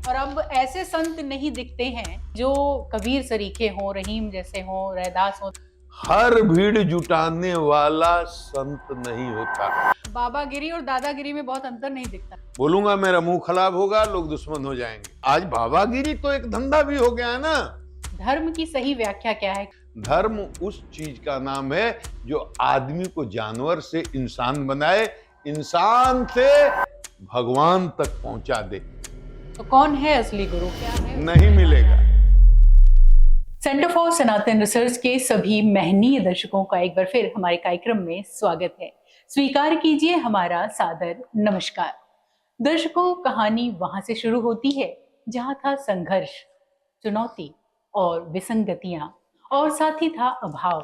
और अब ऐसे संत नहीं दिखते हैं जो कबीर सरीखे हों, रहीम जैसे हों, रैदास हों। हर भीड़ जुटाने वाला संत नहीं होता। बाबागिरी और दादागिरी में बहुत अंतर नहीं दिखता। बोलूंगा मेरा मुंह खराब होगा, लोग दुश्मन हो जाएंगे। आज बाबागिरी तो एक धंधा भी हो गया है ना। धर्म की सही व्याख्या क्या है? धर्म उस चीज का नाम है जो आदमी को जानवर से इंसान बनाए, इंसान से भगवान तक पहुंचा दे। तो कौन है असली गुरु? क्या है? नहीं मिलेगा। सेंटर फॉर सनातन रिसर्च के सभी महनीय दर्शकों का एक बार फिर हमारे कार्यक्रम में स्वागत है। स्वीकार कीजिए हमारा सादर नमस्कार। दर्शकों, कहानी वहां से शुरू होती है जहां था संघर्ष, चुनौती और विसंगतियां, और साथ ही था अभाव।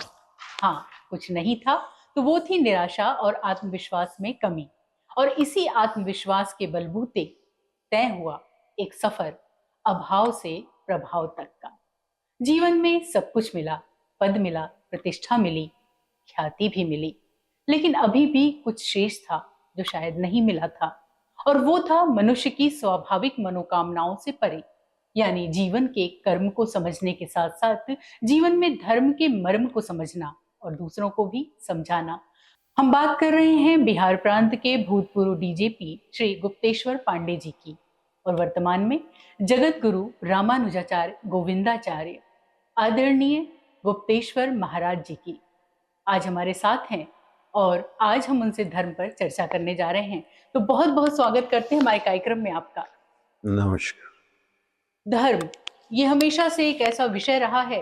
हाँ, कुछ नहीं था तो वो थी निराशा और आत्मविश्वास में कमी। और इसी आत्मविश्वास के बलबूते तय हुआ एक सफर अभाव से प्रभाव तक का। जीवन में सब कुछ मिला, पद मिला, प्रतिष्ठा मिली, ख्याति भी मिली, लेकिन अभी भी कुछ शेष था जो शायद नहीं मिला था। और वो था मनुष्य की स्वाभाविक मनोकामनाओं से परे, यानी जीवन के कर्म को समझने के साथ साथ जीवन में धर्म के मर्म को समझना और दूसरों को भी समझाना। हम बात कर रहे हैं बिहार प्रांत के भूतपूर्व डीजीपी श्री गुप्तेश्वर पांडे जी की, और वर्तमान में जगत गुरु रामानुजाचार्य गोविंदाचार्य आदरणीय गुप्तेश्वर महाराज जी की। आज हमारे साथ हैं और आज हम उनसे धर्म पर चर्चा करने जा रहे हैं। तो बहुत बहुत स्वागत करते हैं हमारे कार्यक्रम में आपका। नमस्कार। धर्म, ये हमेशा से एक ऐसा विषय रहा है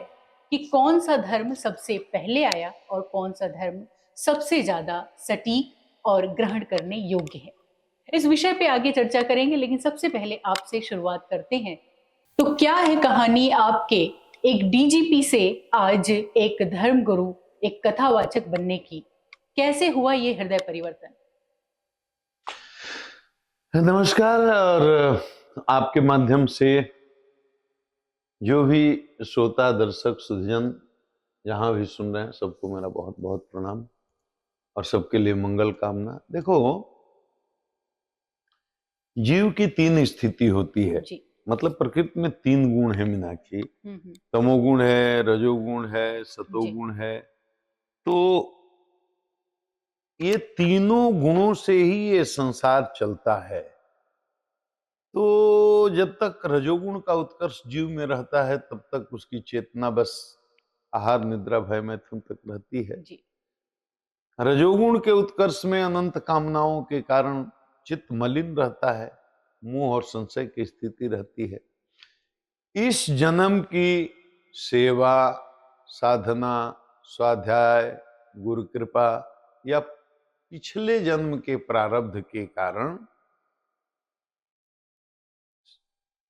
कि कौन सा धर्म सबसे पहले आया और कौन सा धर्म सबसे ज्यादा सटीक और ग्रहण करने योग्य है। इस विषय पे आगे चर्चा करेंगे, लेकिन सबसे पहले आपसे शुरुआत करते हैं। तो क्या है कहानी आपके एक डीजीपी से आज एक धर्म गुरु, एक कथावाचक बनने की? कैसे हुआ ये हृदय परिवर्तन? नमस्कार। और आपके माध्यम से जो भी श्रोता दर्शक सुधीजन जहां भी सुन रहे हैं, सबको मेरा बहुत बहुत प्रणाम और सबके लिए मंगल कामना। देखो, जीव की तीन स्थिति होती है। जी। मतलब प्रकृति में तीन गुण है मीनाक्षी। हम्म। तमोगुण है, रजोगुण है, जी। सतोगुण है। तो ये तीनों गुणों से ही ये संसार चलता है। तो जब तक रजोगुण का उत्कर्ष जीव में रहता है तब तक उसकी चेतना बस आहार निद्रा भय मैथुन तक रहती है। जी। रजोगुण के उत्कर्ष में अनंत कामनाओं के कारण चित्त मलिन रहता है, मोह और संशय की स्थिति रहती है। इस जन्म की सेवा, साधना, स्वाध्याय, गुरु कृपा या पिछले जन्म के प्रारब्ध के कारण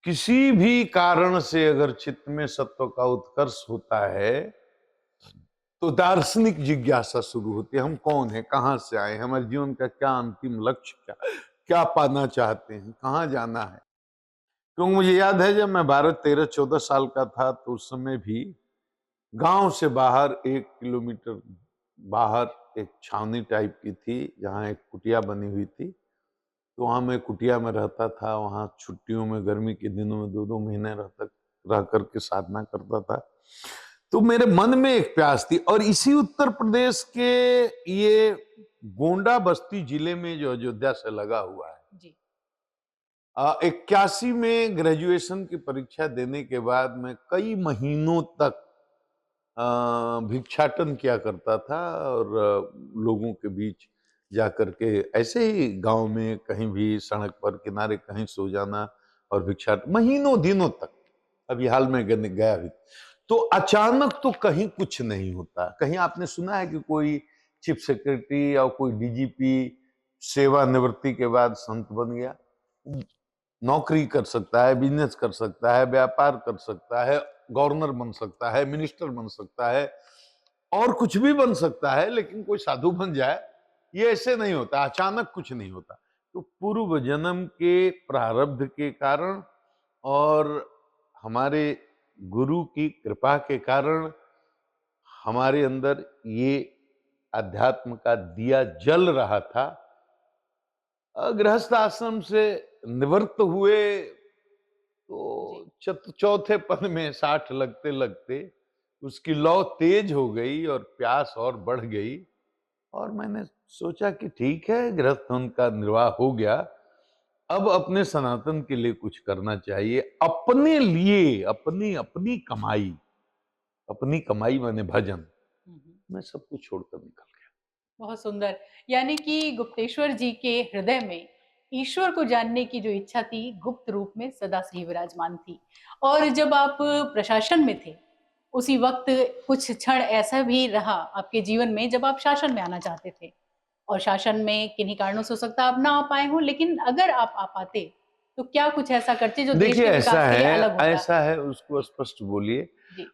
किसी भी कारण से अगर चित्त में सत्व का उत्कर्ष होता है तो दार्शनिक जिज्ञासा शुरू होती है। हम कौन है, कहां से आए, हमारे जीवन का क्या अंतिम लक्ष्य, क्या क्या पाना चाहते हैं, कहां जाना है। क्योंकि मुझे याद है जब मैं 12, 13, 14 साल का था तो उस समय भी गांव से बाहर 1 किलोमीटर बाहर एक छावनी टाइप की थी जहां एक कुटिया बनी हुई थी। तो वहां मैं कुटिया में रहता था। वहां छुट्टियों में, गर्मी के दिनों में 2-2 महीने रह करके साधना करता था। तो मेरे मन में एक प्यास थी। और इसी उत्तर प्रदेश के ये गोंडा बस्ती जिले में जो अयोध्या से लगा हुआ है, जी। 81 में ग्रेजुएशन की परीक्षा देने के बाद मैं कई महीनों तक भिक्षाटन किया करता था और लोगों के बीच जाकर के ऐसे ही गांव में कहीं भी सड़क पर किनारे कहीं सो जाना और भिक्षाटन महीनों दिनों तक। अभी हाल में गया भी तो अचानक तो कहीं कुछ नहीं होता। कहीं आपने सुना है कि कोई चीफ सेक्रेटरी या कोई डीजीपी सेवानिवृत्ति के बाद संत बन गया? नौकरी कर सकता है, बिजनेस कर सकता है, व्यापार कर सकता है, गवर्नर बन सकता है, मिनिस्टर बन सकता है और कुछ भी बन सकता है, लेकिन कोई साधु बन जाए ये ऐसे नहीं होता, अचानक कुछ नहीं होता। तो पूर्व जन्म के प्रारब्ध के कारण और हमारे गुरु की कृपा के कारण हमारे अंदर ये अध्यात्म का दिया जल रहा था। गृहस्थ आश्रम से निवृत्त हुए चौथे पद में 60 लगते लगते उसकी लौ तेज हो गई और प्यास और बढ़ गई। और मैंने सोचा कि ठीक है, गृहस्थ उनका निर्वाह हो गया, अब अपने सनातन के लिए कुछ करना चाहिए, अपने लिए, अपनी अपनी कमाई, अपनी कमाई माने भजन। मैं सब कुछ छोड़कर निकल गया। बहुत सुंदर। यानी कि गुप्तेश्वर जी के हृदय में ईश्वर को जानने की जो इच्छा थी, गुप्त रूप में सदा से ही विराजमान थी। और जब आप प्रशासन में थे, उसी वक्त कुछ क्षण ऐसा भी रहा आपके जीवन में जब आप शासन में आना चाहते थे, और शासन में किन्हीं कारणों से हो सकता है आप ना आ पाए हों, लेकिन अगर आप आ पाते तो क्या कुछ ऐसा करते जो देश देखिए, के विकास के लिए अलग होता? ऐसा है, उसको स्पष्ट बोलिए। जी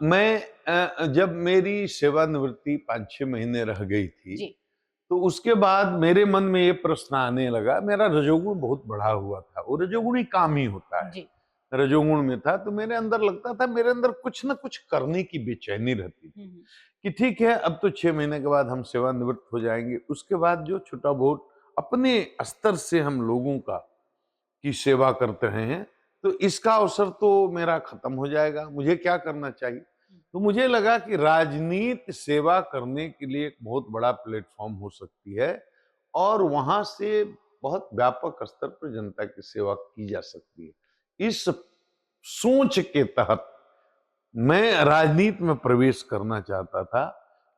मैं जब मेरी सेवानिवृत्ति 5-6 महीने रह गई थी, जी तो उसके बाद मेरे मन में ये प्रश्न आने लगा। मेरा रजोगुण बहुत बढ़ा हुआ था, वो रजोगुणी काम ही होता है। जी। रजोगुण में था, तो मेरे अंदर लगता था, मेरे अंदर कुछ ना कुछ करने की बेचैनी रहती थी हम्म, कि ठीक है, अब तो 6 महीने के बाद हम सेवानिवृत्त हो जाएंगे, उसके बाद जो छोटा बहुत अपने स्तर से हम लोगों का की सेवा करते हैं, तो इसका अवसर तो मेरा खत्म हो जाएगा। मुझे क्या करना चाहिए? तो मुझे लगा कि राजनीति सेवा करने के लिए एक बहुत बड़ा प्लेटफॉर्म हो सकती है, और वहां से बहुत व्यापक स्तर पर जनता की सेवा की जा सकती है। इस सोच के तहत मैं राजनीति में प्रवेश करना चाहता था।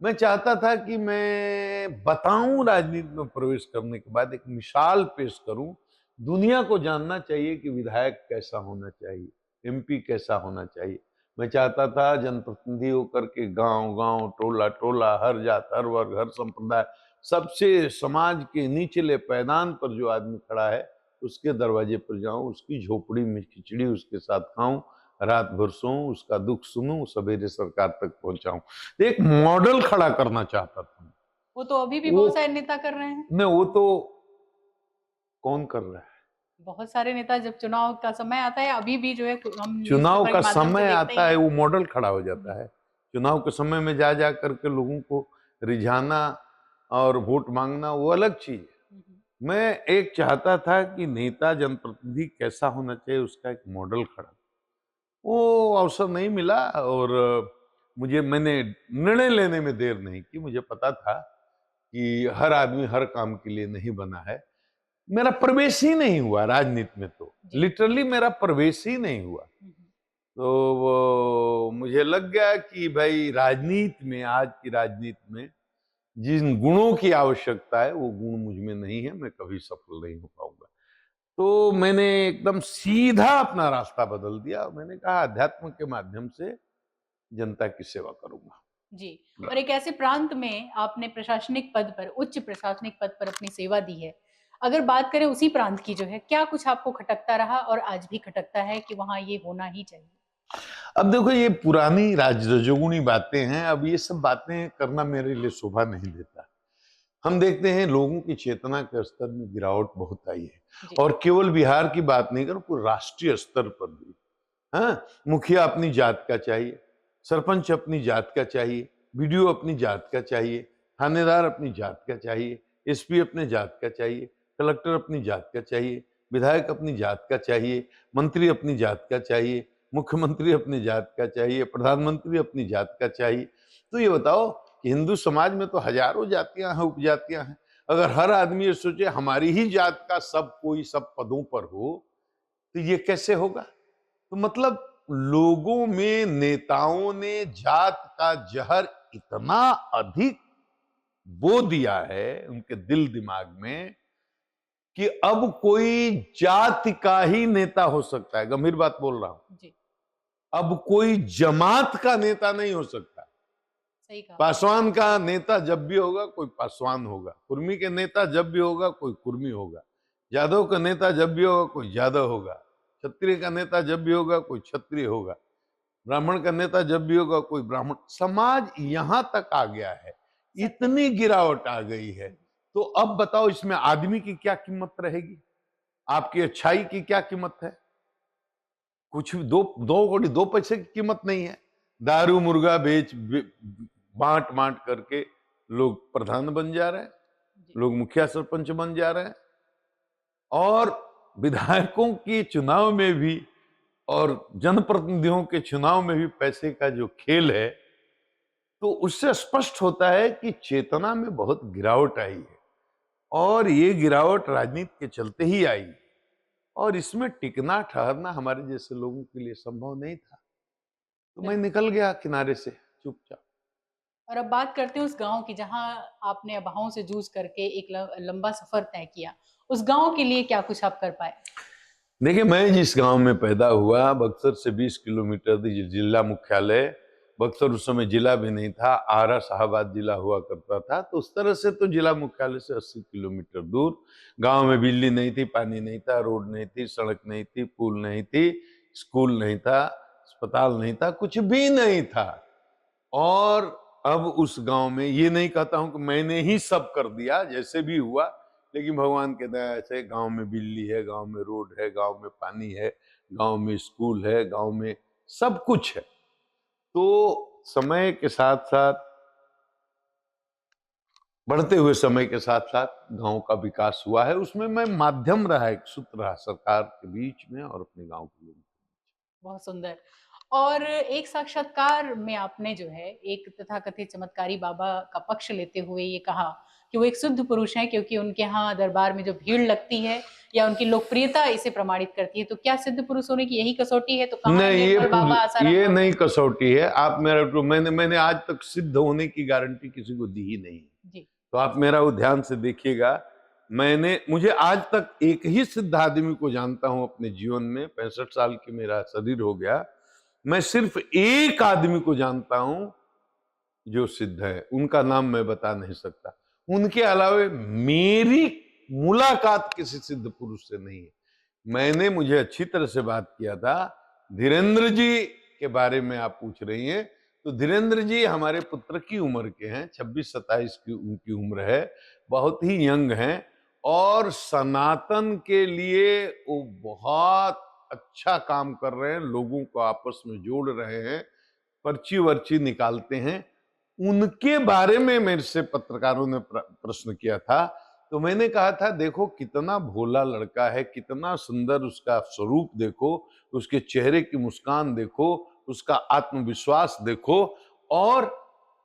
मैं चाहता था कि मैं बताऊं, राजनीति में प्रवेश करने के बाद एक मिसाल पेश करूं। दुनिया को जानना चाहिए कि विधायक कैसा होना चाहिए, एमपी कैसा होना चाहिए। मैं चाहता था जनप्रतिनिधि होकर के गांव गांव, टोला टोला, हर जात, हर वर्ग, हर संप्रदाय, सबसे समाज के निचले पैदान पर जो आदमी खड़ा है, उसके दरवाजे पर जाऊं, उसकी झोपड़ी में खिचड़ी उसके साथ खाऊं, रात भर सोऊं, उसका दुख सुनूं, सवेरे सरकार तक पहुंचाऊं। तो एक मॉडल खड़ा करना चाहता था। वो तो अभी भी वो बहुत सारे नेता कर रहे हैं। नहीं, वो तो कौन कर रहा है? बहुत सारे नेता जब चुनाव का समय आता है, अभी भी जो है हम चुनाव न्यूज़पेपर का के माध्यम से समय देखते आता ही है, हैं। वो मॉडल खड़ा हो जाता है। चुनाव के समय में जा जा करके लोगों को रिझाना और वोट मांगना, वो अलग चीज है। मैं एक चाहता था कि नेता, जनप्रतिनिधि कैसा होना चाहिए, उसका एक मॉडल खड़ा। वो अवसर नहीं मिला, और मैंने निर्णय लेने में देर नहीं की। मुझे पता था कि हर आदमी हर काम के लिए नहीं बना है। मेरा प्रवेश ही नहीं हुआ राजनीति में, तो जी। लिटरली मेरा प्रवेश ही नहीं हुआ। तो वो मुझे लग गया कि भाई, राजनीति में, आज की राजनीति में जिन गुणों की आवश्यकता है, वो गुण मुझ में नहीं है, मैं कभी सफल नहीं हो पाऊंगा। तो मैंने एकदम सीधा अपना रास्ता बदल दिया। मैंने कहा, अध्यात्म के माध्यम से जनता की सेवा करूंगा। जी। और एक ऐसे प्रांत में आपने प्रशासनिक पद पर, उच्च प्रशासनिक पद पर अपनी सेवा दी है। अगर बात करें उसी प्रांत की, जो है, क्या कुछ आपको खटकता रहा और आज भी खटकता है कि वहां ये होना ही चाहिए? अब देखो, ये पुरानी रजोगुणी बातें हैं। अब ये सब बातें करना मेरे लिए शोभा नहीं देता। हम देखते हैं लोगों की चेतना के स्तर में गिरावट बहुत आई है, जी और केवल बिहार की बात नहीं करूं, पूरे राष्ट्रीय स्तर पर भी। हाँ, मुखिया अपनी जात का चाहिए, सरपंच अपनी जात का चाहिए, बीडीओ अपनी जात का चाहिए, थानेदार अपनी जात का चाहिए, एसपी अपने जात का चाहिए, कलेक्टर अपनी जात का चाहिए, विधायक अपनी जात का चाहिए, मंत्री अपनी जात का चाहिए, मुख्यमंत्री अपनी जात का चाहिए, प्रधानमंत्री अपनी जात का चाहिए। तो ये बताओ कि हिंदू समाज में तो हजारों जातियां हैं, उपजातियां हैं। अगर हर आदमी ये सोचे हमारी ही जात का सब कोई सब पदों पर हो, तो ये कैसे होगा? तो मतलब लोगों में, नेताओं ने जात का जहर इतना अधिक बो दिया है उनके दिल दिमाग में, कि अब कोई जाति का ही नेता हो सकता है। गंभीर बात बोल रहा हूं। जी। अब कोई जमात का नेता नहीं हो सकता। सही कहा। पासवान का नेता जब भी होगा, कोई पासवान होगा। कुर्मी के नेता जब भी होगा, कोई कुर्मी होगा। यादव का नेता जब भी होगा, कोई यादव होगा। क्षत्रिय का नेता जब भी होगा, कोई क्षत्रिय होगा। ब्राह्मण का नेता जब भी होगा, कोई ब्राह्मण। समाज यहां तक आ गया है, इतनी गिरावट आ गई है। तो अब बताओ, इसमें आदमी की क्या कीमत रहेगी? आपकी अच्छाई की क्या कीमत है? कुछ दो दो कौड़ी, दो पैसे की कीमत नहीं है। दारू मुर्गा बांट बांट करके लोग प्रधान बन जा रहे हैं, जी। लोग मुखिया सरपंच बन जा रहे हैं, और विधायकों के चुनाव में भी और जनप्रतिनिधियों के चुनाव में भी पैसे का जो खेल है, तो उससे स्पष्ट होता है कि चेतना में बहुत गिरावट आई है और ये गिरावट राजनीति के चलते ही आई और इसमें टिकना ठहरना हमारे जैसे लोगों के लिए संभव नहीं था। तो मैं निकल गया किनारे से चुपचाप। और अब बात करते हैं उस गांव की जहां आपने अभावों से जूझ करके एक लंबा सफर तय किया। उस गांव के लिए क्या कुछ आप कर पाए? देखिए, मैं जिस गांव में पैदा हुआ, बक्सर से 20 किलोमीटर जिला मुख्यालय, बक्सर उस समय जिला भी नहीं था, आरा शाहाबाद जिला हुआ करता था, तो उस तरह से तो जिला मुख्यालय से 80 किलोमीटर दूर। गांव में बिजली नहीं थी, पानी नहीं था, रोड नहीं थी, सड़क नहीं थी, पुल नहीं थी, स्कूल नहीं था, अस्पताल नहीं था, कुछ भी नहीं था। और अब उस गांव में, ये नहीं कहता हूं कि मैंने ही सब कर दिया, जैसे भी हुआ, लेकिन भगवान के दया से गांव में बिजली है, गांव में रोड है, गांव में पानी है, गांव में स्कूल है, गांव में सब कुछ है। तो समय के साथ साथ, बढ़ते हुए समय के साथ साथ गांव का विकास हुआ है। उसमें मैं माध्यम रहा, एक सूत्र रहा सरकार के बीच में और अपने गांव के लोगों के बीच। बहुत सुंदर। और एक साक्षात्कार में आपने जो है एक तथाकथित चमत्कारी बाबा का पक्ष लेते हुए ये कहा कि वो एक शुद्ध पुरुष हैं क्योंकि उनके यहाँ दरबार में जो भीड़ लगती है या उनकी लोकप्रियता इसे प्रमाणित करती है। तो क्या सिद्ध पुरुष होने की यही कसौटी है? तो कहाँ है नहीं, निर्मल बाबा आसाराम ये बाबा? नहीं कसौटी है। आप मेरा तो मैंने आज तक सिद्ध होने की गारंटी किसी को दी ही नहीं जी। तो आप मेरा वो ध्यान से देखिएगा। मुझे आज तक एक ही सिद्ध आदमी को जानता हूं अपने जीवन में। 65 साल की मेरा शरीर हो गया, मैं सिर्फ एक आदमी को जानता हूं जो सिद्ध है, उनका नाम मैं बता नहीं सकता। उनके अलावे मेरी मुलाकात किसी सिद्ध पुरुष से नहीं है। मुझे अच्छी तरह से बात किया था। धीरेन्द्र जी के बारे में आप पूछ रही हैं, तो धीरेन्द्र जी हमारे पुत्र की उम्र के हैं, 26-27 की उनकी उम्र है, बहुत ही यंग हैं और सनातन के लिए वो बहुत अच्छा काम कर रहे हैं, लोगों को आपस में जोड़ रहे हैं, पर्ची वर्ची निकालते हैं। उनके बारे में मेरे से पत्रकारों ने प्रश्न किया था, तो मैंने कहा था देखो कितना भोला लड़का है, कितना सुंदर उसका स्वरूप देखो, उसके चेहरे की मुस्कान देखो, उसका आत्मविश्वास देखो और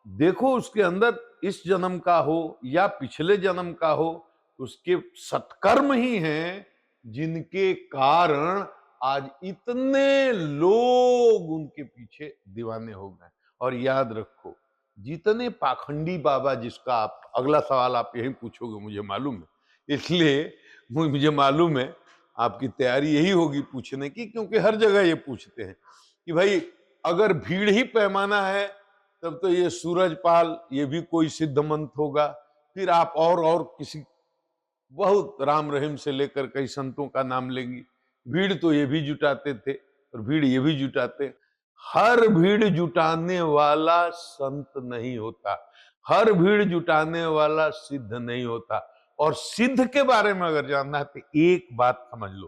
देखो उसके अंदर इस जन्म का हो या पिछले जन्म का हो, उसके सत्कर्म ही हैं जिनके कारण आज इतने लोग उनके पीछे दीवाने हो गए। और याद रखो, जितने पाखंडी बाबा, जिसका आप अगला सवाल आप यही पूछोगे मुझे मालूम है, इसलिए मुझे मालूम है आपकी तैयारी यही होगी पूछने की, क्योंकि हर जगह ये पूछते हैं कि भाई अगर भीड़ ही पैमाना है तब तो ये सूरजपाल ये भी कोई सिद्ध मंत होगा, फिर आप और किसी बहुत राम रहीम से लेकर कई संतों का नाम लेंगी, भीड़ तो ये भी जुटाते थे और भीड़ ये भी जुटाते। हर भीड़ जुटाने वाला संत नहीं होता, हर भीड़ जुटाने वाला सिद्ध नहीं होता। और सिद्ध के बारे में अगर जानना है तो एक बात समझ लो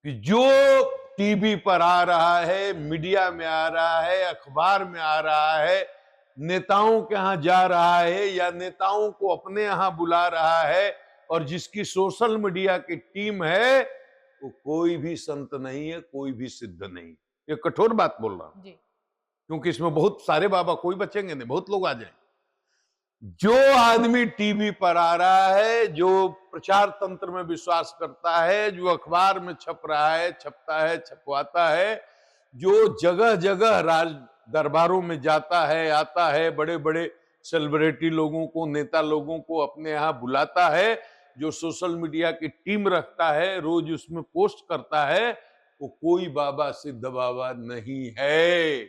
कि जो टीवी पर आ रहा है, मीडिया में आ रहा है, अखबार में आ रहा है, नेताओं के यहां जा रहा है या नेताओं को अपने यहां बुला रहा है और जिसकी सोशल मीडिया की टीम है, वो कोई भी संत नहीं है, कोई भी सिद्ध नहीं। ये कठोर बात बोल रहा हूं क्योंकि इसमें बहुत सारे बाबा कोई बचेंगे नहीं, बहुत लोग आ जाएंगे। जो आदमी टीवी पर आ रहा है, जो प्रचार तंत्र में विश्वास करता है, जो अखबार में छप रहा है, छपता है, छपवाता है, जो जगह जगह राज दरबारों में जाता है, आता है, बड़े बड़े सेलिब्रिटी लोगों को, नेता लोगों को अपने यहाँ बुलाता है, जो सोशल मीडिया की टीम रखता है, रोज उसमें पोस्ट करता है, वो कोई बाबा सिद्ध बाबा नहीं है।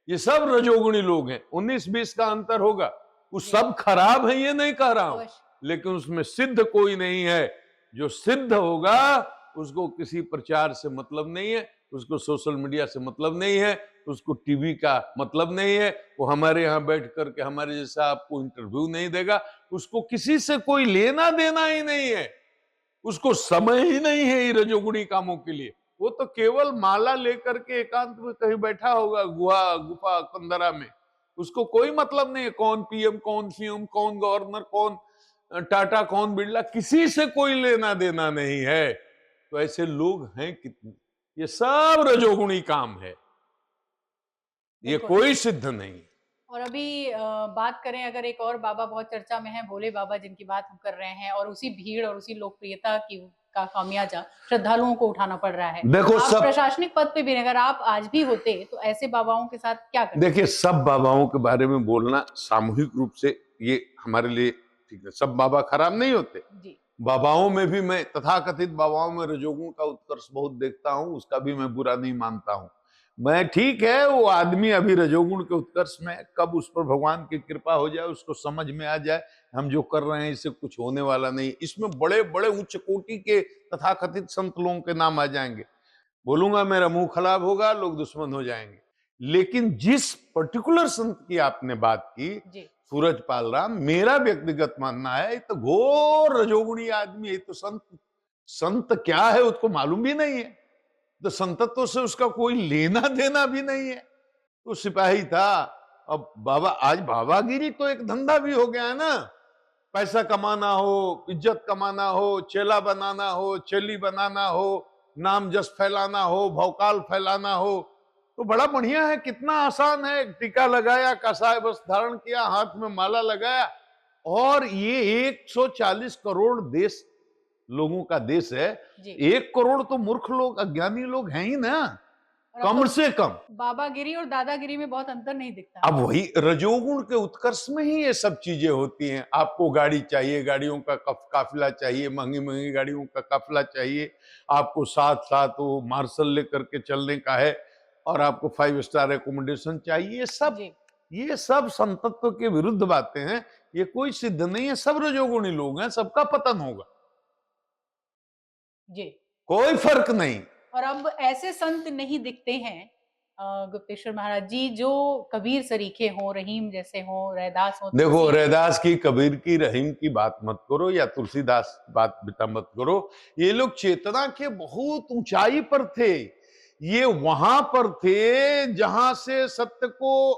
ये सब रजोगुणी लोग हैं। 19-20 का अंतर होगा, वो सब खराब है ये नहीं कह रहा हूं, लेकिन उसमें सिद्ध कोई नहीं है। जो सिद्ध होगा उसको किसी प्रचार से मतलब नहीं है, उसको सोशल मीडिया से मतलब नहीं है, उसको टीवी का मतलब नहीं है, वो हमारे यहाँ बैठ करके हमारे जैसा आपको इंटरव्यू नहीं देगा, उसको किसी से कोई लेना देना ही नहीं है, उसको समय ही नहीं है ये रजोगुणी कामों के लिए। वो तो केवल माला लेकर के एकांत में कहीं बैठा होगा गुफा कंदरा में, उसको कोई मतलब नहीं है कौन पीएम, कौन सीएम, कौन गवर्नर, कौन टाटा, कौन बिरला, किसी से कोई लेना देना नहीं है। तो ऐसे लोग हैं कितने, ये सब रजोगुणी काम है, ये बिल्कुल। कोई सिद्ध नहीं। और अभी बात करें अगर एक और बाबा बहुत चर्चा में है, भोले बाबा जिनकी बात हम कर रहे हैं, और उसी भीड़ और उसी लोकप्रियता की का खामियाजा श्रद्धालुओं को उठाना पड़ रहा है। देखो आप सब, प्रशासनिक पद पे भी हैं, अगर आप आज भी होते तो ऐसे बाबाओं के साथ क्या करते? देखिए सब बाबाओं के बारे में बोलना सामूहिक रूप से ये हमारे लिए ठीक है, सब बाबा खराब नहीं होते। जी, बाबाओं में भी मैं तथाकथित बाबाओं में रजोगुण का उत्कर्ष बहुत देखता हूं, उसका भी मैं बुरा नहीं मानता हूं। मैं ठीक है, वो आदमी अभी रजोगुण के उत्कर्ष में है, कब उस पर भगवान की कृपा हो जाए, उसको समझ में आ जाए हम जो कर रहे हैं इससे कुछ होने वाला नहीं। इसमें बड़े बड़े उच्च कोटि के तथाकथित संत लोगों के नाम आ जाएंगे, बोलूंगा मेरा मुंह खराब होगा, लोग दुश्मन हो जाएंगे। लेकिन जिस पर्टिकुलर संत की आपने बात की, जी, सूरज पाल राम, मेरा व्यक्तिगत मानना है ये तो घोर रजोगुणी आदमी है। ये तो संत, संत क्या है उसको मालूम भी नहीं है, तो संतत्व से उसका कोई लेना देना भी नहीं है। तो सिपाही था, अब बाबा, आज बाबागिरी तो एक धंधा भी हो गया है ना। पैसा कमाना हो, इज्जत कमाना हो, चेला बनाना हो, चेली बनाना हो, नाम जस फैलाना हो, भौकाल फैलाना हो, तो बड़ा बढ़िया है, कितना आसान है। टीका लगाया, कसाय वस्त्र धारण किया, हाथ में माला लगाया, और ये 140 करोड़ देश लोगों का देश है। जी। 1 करोड़ तो मूर्ख लोग, अज्ञानी लोग हैं ही ना, और अब कम तो से कम। बाबागिरी और दादागिरी में बहुत अंतर नहीं दिखता। अब वही रजोगुण के उत्कर्ष में ही ये सब चीजें होती हैं। आपको गाड़ी चाहिए, गाड़ियों का काफिला चाहिए, महंगी महंगी गाड़ियों का काफिला चाहिए, आपको साथ साथ वो मार्शल लेकर के चलने का है, और आपको 5 स्टार एकोमोडेशन चाहिए। जी, ये सब संतत्व के विरुद्ध बातें हैं, ये कोई सिद्ध नहीं है। सब रजोगुणी लोग हैं, सबका पतन होगा, जी। कोई फर्क नहीं। और अब ऐसे संत नहीं दिखते हैं गुप्तेश्वर महाराज जी, जो कबीर सरीखे हों, रहीम जैसे हों, रैदास हों, देखो, तुलसी। रैदास की, कबीर की, रहीम की बात मत करो, या तुलसीदास बात बेटा मत करो। ये लोग चेतना के बहुत ऊंचाई पर थे। ये वहां पर थे जहां से सत्य को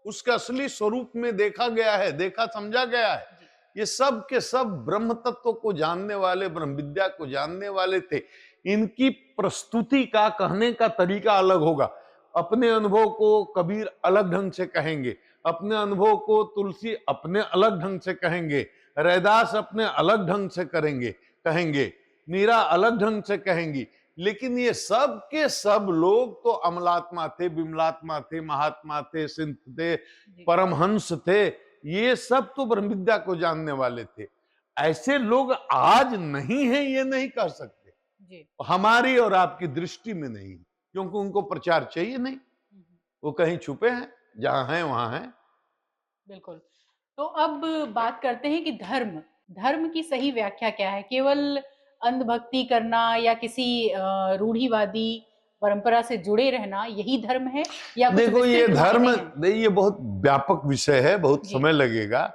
उसके असली स्वरूप में देखा गया है, देखा समझा गया है। जी, ये सब के सब ब्रह्म तत्व को जानने वाले, ब्रह्म विद्या को जानने वाले थे। इनकी प्रस्तुति का, कहने का तरीका अलग होगा। अपने अनुभव को कबीर अलग ढंग से कहेंगे, अपने अनुभव को तुलसी अपने अलग ढंग से कहेंगे, रैदास अपने अलग ढंग से कहेंगे, मीरा अलग ढंग से कहेंगी। लेकिन ये सब के सब लोग तो अमलात्मा थे, विमलात्मा थे, महात्मा थे, सिंध थे, जी, परमहंस थे। ये सब तो ब्रह्म विद्या को जानने वाले थे। ऐसे लोग आज नहीं है ये नहीं कर सकते, जी। हमारी और आपकी दृष्टि में नहीं, क्योंकि उनको प्रचार चाहिए नहीं, वो कहीं छुपे हैं, जहां हैं वहां हैं। बिल्कुल। तो अब बात करते हैं कि धर्म, धर्म की सही व्याख्या क्या है? केवल अंधभक्ति करना या किसी रूढ़िवादी परंपरा से जुड़े रहना, यही धर्म है या कुछ देखो, ये विस्तृत धर्म मायने हैं? नहीं, ये बहुत व्यापक विषय है, बहुत जी, समय लगेगा।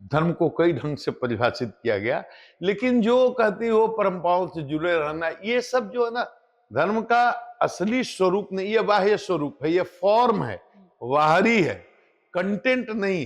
धर्म को कई ढंग से परिभाषित किया गया, लेकिन जो कहती हो परंपराओं से जुड़े रहना, ये सब जो है ना, धर्म का असली स्वरूप नहीं, ये बाह्य स्वरूप है, ये फॉर्म है, बाहरी है, कंटेंट नहीं है।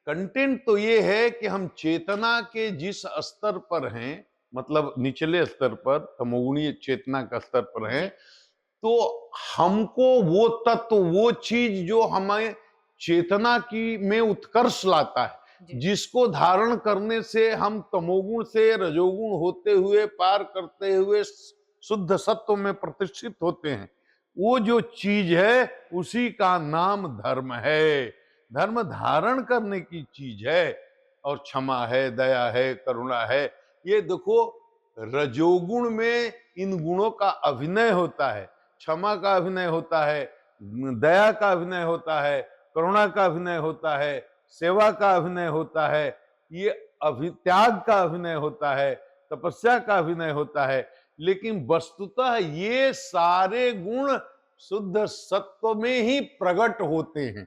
कंटेंट तो ये है कि हम चेतना के जिस स्तर पर हैं, मतलब निचले स्तर पर, तमोगुणी चेतना का स्तर पर हैं, जी, तो हमको वो तत्व, वो चीज जो हमें चेतना की में उत्कर्ष लाता है, जी, जिसको धारण करने से हम तमोगुण से रजोगुण होते हुए, पार करते हुए शुद्ध सत्व में प्रतिष्ठित होते हैं, वो जो चीज है उसी का नाम धर्म है। धर्म धारण करने की चीज है, और क्षमा है, दया है, करुणा है। ये देखो, रजोगुण में इन गुणों का अभिनय होता है, क्षमा का अभिनय होता है, दया का अभिनय होता है, करुणा का अभिनय होता है, सेवा का अभिनय होता है, ये त्याग का अभिनय होता है, तपस्या का अभिनय होता है। लेकिन वस्तुतः ये सारे गुण शुद्ध सत्व में ही प्रकट होते हैं।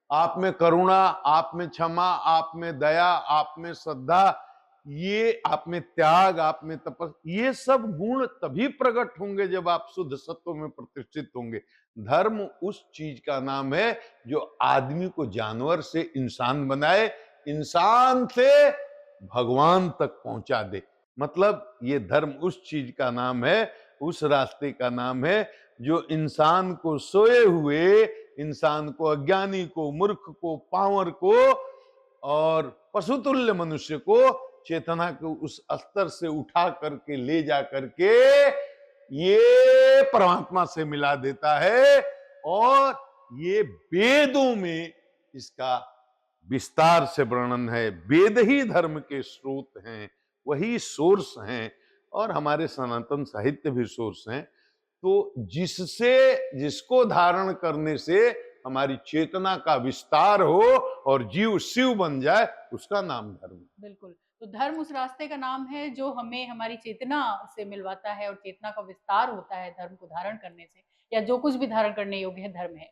आप में करुणा, आप में क्षमा, आप में दया, आप में श्रद्धा, ये आप में त्याग, आप में तपस्या, ये सब गुण तभी प्रकट होंगे जब आप शुद्ध सत्व में प्रतिष्ठित होंगे। धर्म उस चीज का नाम है जो आदमी को जानवर से इंसान बनाए, इंसान से भगवान तक पहुंचा दे। मतलब ये धर्म उस चीज का नाम है, उस रास्ते का नाम है जो इंसान को, सोए हुए इंसान को, अज्ञानी को, मूर्ख को, पांवर को और पशुतुल्य मनुष्य को चेतना के उस स्तर से उठा करके ले जा करके ये परमात्मा से मिला देता है। और ये वेदों में इसका विस्तार से वर्णन है। वेद ही धर्म के स्रोत हैं, वही सोर्स हैं, और हमारे सनातन साहित्य भी सोर्स हैं। तो जिसको धारण करने से हमारी चेतना का विस्तार हो और जीव शिव बन जाए, उसका नाम धर्म है। बिल्कुल। तो धर्म उस रास्ते का नाम है जो हमें हमारी चेतना से मिलवाता है, और चेतना का विस्तार होता है धर्म को धारण करने से, या जो कुछ भी धारण करने योग्य है धर्म है।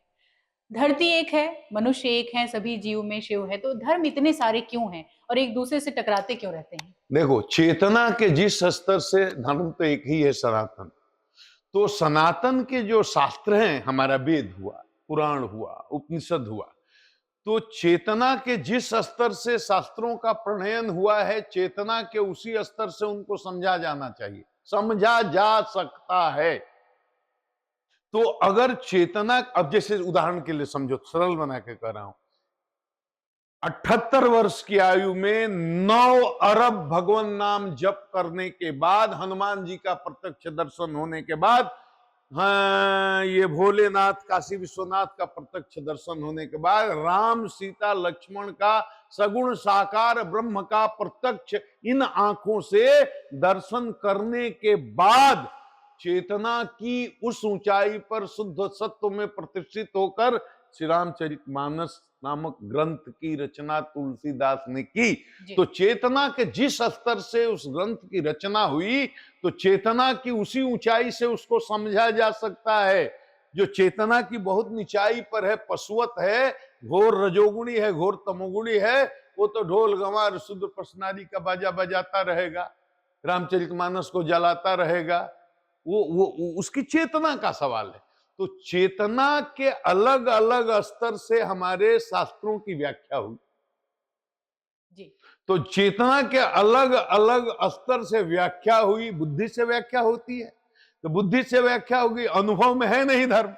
धरती एक है, मनुष्य एक है, सभी जीव में शिव है, तो धर्म इतने सारे क्यों हैं और एक दूसरे से टकराते क्यों रहते हैं? देखो, चेतना के जिस स्तर से, धर्म तो एक ही है, सनातन। तो सनातन के जो शास्त्र हैं, हमारा वेद हुआ, पुराण हुआ, उपनिषद हुआ, तो चेतना के जिस स्तर से शास्त्रों का प्रणयन हुआ है, चेतना के उसी स्तर से उनको समझा जाना चाहिए, समझा जा सकता है। तो अगर चेतना, अब जैसे उदाहरण के लिए समझो, सरल बना के कह रहा हूं, 78 वर्ष की आयु में 9 अरब भगवान नाम जप करने के बाद, हनुमान जी का प्रत्यक्ष दर्शन होने के बाद, हाँ, ये भोलेनाथ, काशी विश्वनाथ का प्रत्यक्ष दर्शन होने के बाद, राम सीता लक्ष्मण का सगुण साकार ब्रह्म का प्रत्यक्ष इन आंखों से दर्शन करने के बाद, चेतना की उस ऊंचाई पर शुद्ध सत्व में प्रतिष्ठित होकर श्री रामचरितमानस नामक ग्रंथ की रचना तुलसीदास ने की। तो चेतना के जिस स्तर से उस ग्रंथ की रचना हुई, तो चेतना की उसी ऊंचाई से उसको समझा जा सकता है। जो चेतना की बहुत नीचाई पर है, पशुवत है, घोर रजोगुणी है, घोर तमोगुणी है, वो तो ढोल गंवार शुद्र प्रश्नादि का बाजा बजाता रहेगा, रामचरितमानस को जलाता रहेगा, वो उसकी चेतना का सवाल है। तो चेतना के अलग अलग स्तर से हमारे शास्त्रों की व्याख्या हुई जी। तो चेतना के अलग अलग स्तर से व्याख्या हुई, बुद्धि से व्याख्या होती है, तो बुद्धि से व्याख्या होगी। अनुभव में है नहीं धर्म,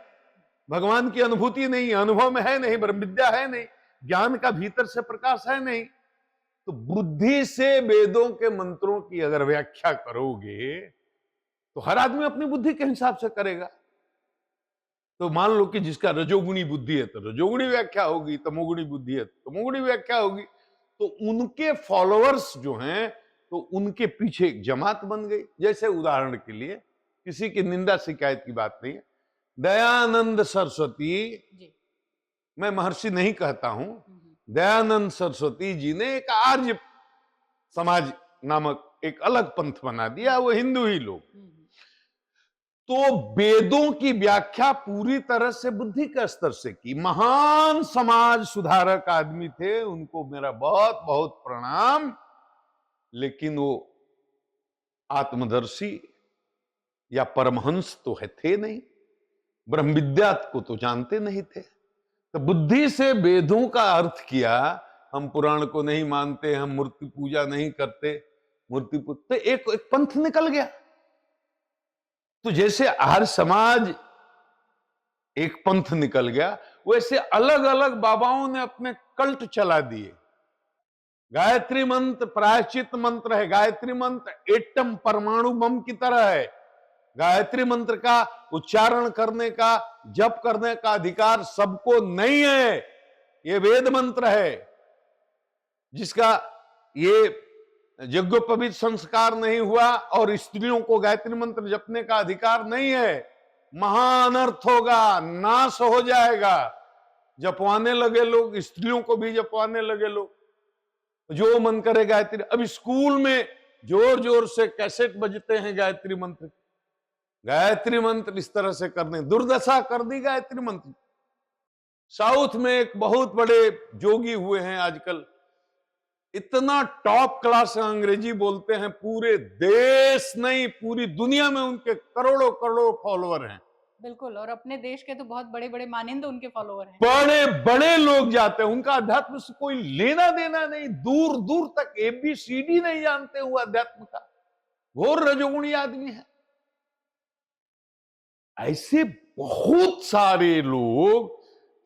भगवान की अनुभूति नहीं है, अनुभव में है नहीं, ब्रह्म विद्या है नहीं, ज्ञान का भीतर से प्रकाश है नहीं, तो बुद्धि से वेदों के मंत्रों की अगर व्याख्या करोगे तो हर आदमी अपनी बुद्धि के हिसाब से करेगा। तो मान लो कि जिसका रजोगुणी बुद्धि है तो रजोगुणी व्याख्या होगी, तमोगुणी बुद्धि है तो तमोगुणी व्याख्या होगी। तो उनके फॉलोअर्स जो हैं, तो उनके पीछे एक जमात बन गई। जैसे उदाहरण के लिए, किसी की निंदा शिकायत की बात नहीं है, दयानंद सरस्वती, मैं महर्षि नहीं कहता हूं, दयानंद सरस्वती जी ने एक आर्य समाज नामक एक अलग पंथ बना दिया, वो हिंदू ही लोग। तो वेदों की व्याख्या पूरी तरह से बुद्धि के स्तर से की। महान समाज सुधारक आदमी थे, उनको मेरा बहुत बहुत प्रणाम, लेकिन वो आत्मदर्शी या परमहंस तो थे नहीं, ब्रह्म विद्या को तो जानते नहीं थे। तो बुद्धि से वेदों का अर्थ किया, हम पुराण को नहीं मानते, हम मूर्ति पूजा नहीं करते, मूर्ति पूजते, एक पंथ निकल गया। तो जैसे आर्य समाज एक पंथ निकल गया, वैसे अलग अलग बाबाओं ने अपने कल्ट चला दिए। गायत्री मंत्र प्रायश्चित मंत्र है, गायत्री मंत्र एटम परमाणु बम की तरह है। गायत्री मंत्र का उच्चारण करने का, जप करने का अधिकार सबको नहीं है। ये वेद मंत्र है जिसका ये यज्ञोपवीत संस्कार नहीं हुआ, और स्त्रियों को गायत्री मंत्र जपने का अधिकार नहीं है। महाअनर्थ होगा, नाश हो जाएगा। जपवाने लगे लोग, स्त्रियों को भी जपवाने लगे लोग, जो मन करे गायत्री। अब स्कूल में जोर जोर से कैसेट बजते हैं गायत्री मंत्र, गायत्री मंत्र इस तरह से करने, दुर्दशा कर दी गायत्री मंत्र। साउथ में एक बहुत बड़े जोगी हुए हैं आजकल, इतना टॉप क्लास अंग्रेजी बोलते हैं, पूरे देश नहीं पूरी दुनिया में उनके करोड़ों करोड़ों फॉलोअर हैं। बिल्कुल, और अपने देश के तो बहुत बड़े बड़े मानिंद उनके फॉलोअर हैं। बड़े बड़े लोग जाते हैं, उनका अध्यात्म से कोई लेना देना नहीं, दूर दूर तक ABCD नहीं जानते हुए अध्यात्म का, घोर रजोगुणी आदमी है। ऐसे बहुत सारे लोग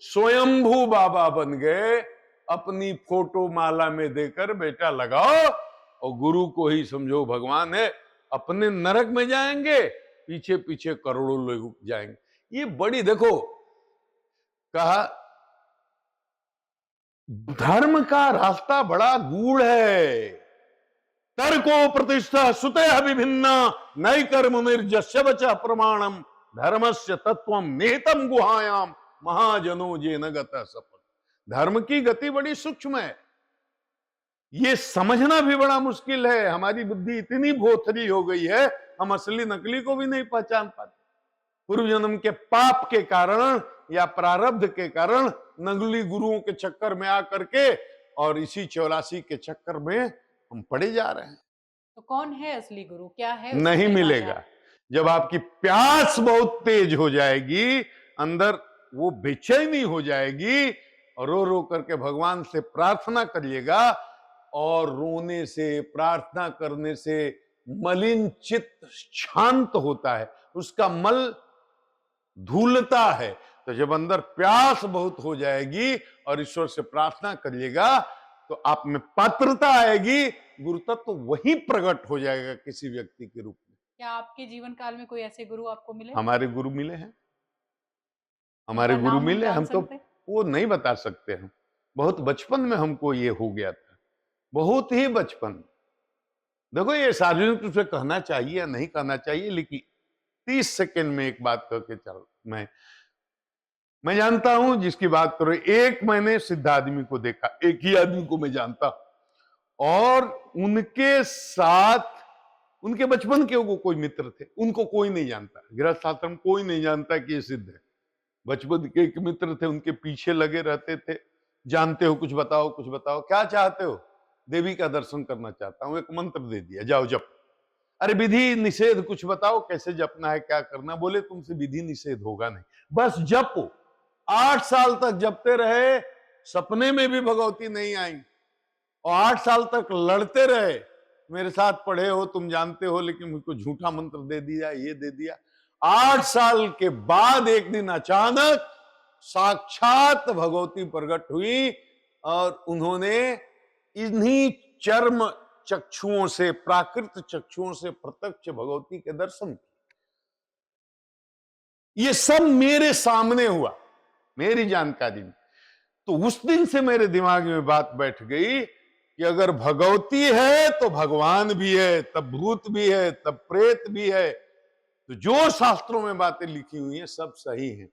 स्वयंभू बाबा बन गए, अपनी फोटो माला में देकर बेटा लगाओ और गुरु को ही समझो भगवान है, अपने नरक में जाएंगे, पीछे पीछे करोड़ों लोग जाएंगे। ये बड़ी, देखो, कहा धर्म का रास्ता बड़ा गूढ़ है। तर्को प्रतिष्ठा सुते विभिन्ना नई कर्म निर्जस्य वच प्रमाणम धर्मस्य तत्वम निहितम गुहायाम महाजनो जेन गतः सपद। धर्म की गति बड़ी सूक्ष्म है, ये समझना भी बड़ा मुश्किल है। हमारी बुद्धि इतनी भोथरी हो गई है, हम असली नकली को भी नहीं पहचान पाते। पूर्व जन्म के पाप के कारण या प्रारब्ध के कारण नकली गुरुओं के चक्कर में आकर के और इसी 84 के चक्कर में हम पड़े जा रहे हैं। तो कौन है असली गुरु, क्या है उसकी नहीं परिभाषा? मिलेगा। जब आपकी प्यास बहुत तेज हो जाएगी, अंदर वो बेचैनी हो जाएगी, और रो रो करके भगवान से प्रार्थना करिएगा, और रोने से प्रार्थना करने से मलिन चित्त शांत होता है, उसका मल धूलता है। तो जब अंदर प्यास बहुत हो जाएगी और ईश्वर से प्रार्थना करिएगा, तो आप में पात्रता आएगी, गुरु तत्व तो वही प्रकट हो जाएगा किसी व्यक्ति के रूप में। क्या आपके जीवन काल में कोई ऐसे गुरु आपको मिले? हमारे गुरु मिले हैं, हमारे उनका गुरु नाम हम मिले, जान हम तो सकते हैं? वो नहीं बता सकते। हम बहुत बचपन में हमको ये हो गया था, बहुत ही बचपन। देखो, ये सार्वजनिक रूप से कहना चाहिए या नहीं कहना चाहिए, लेकिन 30 सेकंड में एक बात करके चल। मैं जानता हूं जिसकी बात करो, एक मैंने सिद्ध आदमी को देखा, एक ही आदमी को मैं जानता, और उनके साथ उनके बचपन के वो कोई मित्र थे, उनको कोई नहीं जानता, गृहस्थ आश्रम कोई नहीं जानता कि ये सिद्ध है। बचपन के एक मित्र थे, उनके पीछे लगे रहते थे, जानते हो कुछ बताओ, कुछ बताओ, क्या चाहते हो? देवी का दर्शन करना चाहता हूं। एक मंत्र दे दिया, जाओ जप। अरे विधि निषेध कुछ बताओ, कैसे जपना है, क्या करना? बोले तुमसे विधि निषेध होगा नहीं, बस जपो। 8 साल तक जपते रहे, सपने में भी भगवती नहीं आई, और 8 साल तक लड़ते रहे, मेरे साथ पढ़े हो, तुम जानते हो, लेकिन मुझको झूठा मंत्र दे दिया, ये दे दिया। 8 साल के बाद एक दिन अचानक साक्षात भगवती प्रकट हुई, और उन्होंने इन्हीं चर्म चक्षुओं से, प्राकृत चक्षुओं से प्रत्यक्ष भगवती के दर्शन किए। ये सब मेरे सामने हुआ, मेरी जानकारी में। तो उस दिन से मेरे दिमाग में बात बैठ गई कि अगर भगवती है तो भगवान भी है, तब भूत भी है, तब प्रेत भी है। तो जो शास्त्रों में बातें लिखी हुई हैं सब सही है,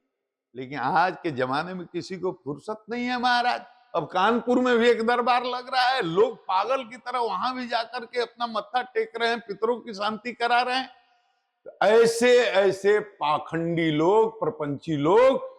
लेकिन आज के जमाने में किसी को फुर्सत नहीं है महाराज। अब कानपुर में भी एक दरबार लग रहा है, लोग पागल की तरह वहां भी जाकर के अपना मत्था टेक रहे हैं, पितरों की शांति करा रहे हैं। तो ऐसे ऐसे पाखंडी लोग, प्रपंची लोग,